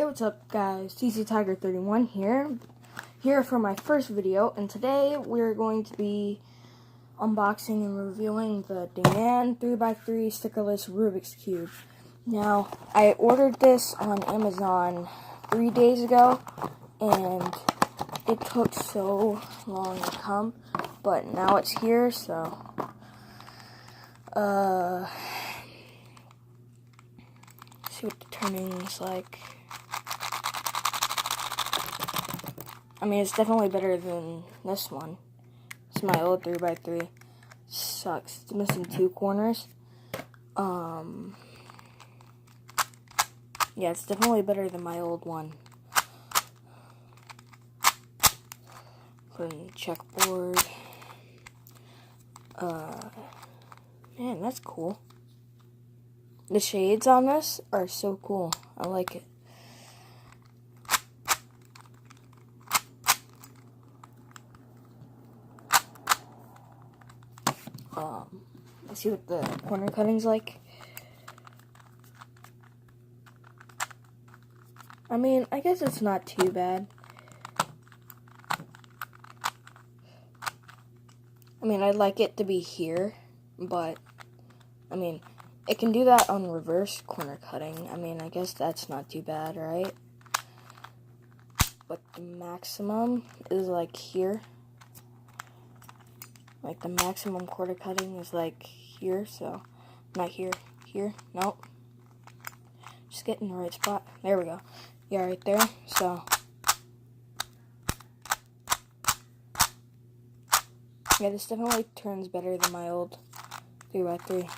Hey, what's up guys, TC Tiger 31 here for my first video, and today we're going to be unboxing and reviewing the DaYan 3x3 Stickerless Rubik's Cube. Now, I ordered this on Amazon 3 days ago, and it took so long to come, but now it's here, so, see what the turning is like. I mean, it's definitely better than this one. It's my old 3x3. Sucks. It's missing 2 corners. Yeah, it's definitely better than my old one. Put in the checkboard. Man, that's cool. The shades on this are so cool. I like it. Let's see what the corner cutting's like. I mean, I guess it's not too bad. I mean, I'd like it to be here, but, I mean, it can do that on reverse corner cutting. I mean, I guess that's not too bad, right? But the maximum is like here. Like, the maximum corner cutting is like here, so, not here, here, nope. Just get in the right spot. There we go. Yeah, right there, so. Yeah, this definitely turns better than my old 3x3.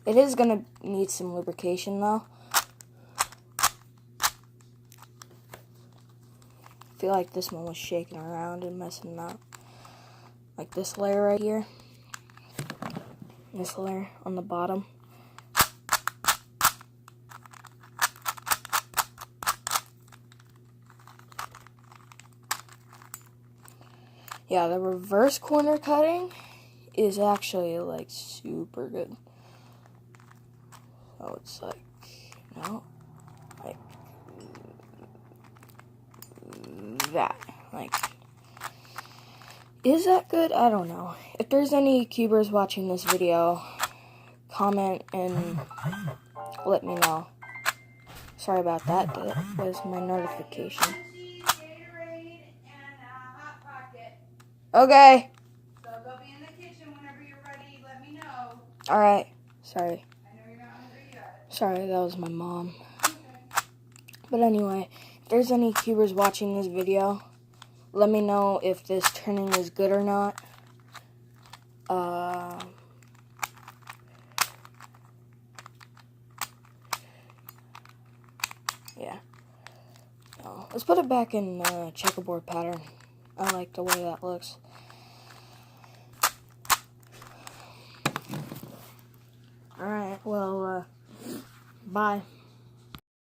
It is gonna need some lubrication, though. I feel like this one was shaking around and messing up. Like this layer right here. This layer on the bottom. Yeah, the reverse corner cutting is actually like super good. So it's like, you know, like that. Like, is that good? I don't know. If there's any cubers watching this video, comment and let me know. Sorry about that. That was my notification. Okay. So go be in the kitchen whenever you're ready. Let me know. Alright. Sorry. I know you're not hungry yet. Sorry, that was my mom. Okay. But anyway, if there's any cubers watching this video, let me know if this turning is good or not. Yeah. Let's put it back in checkerboard pattern. I like the way that looks. Alright, well, bye.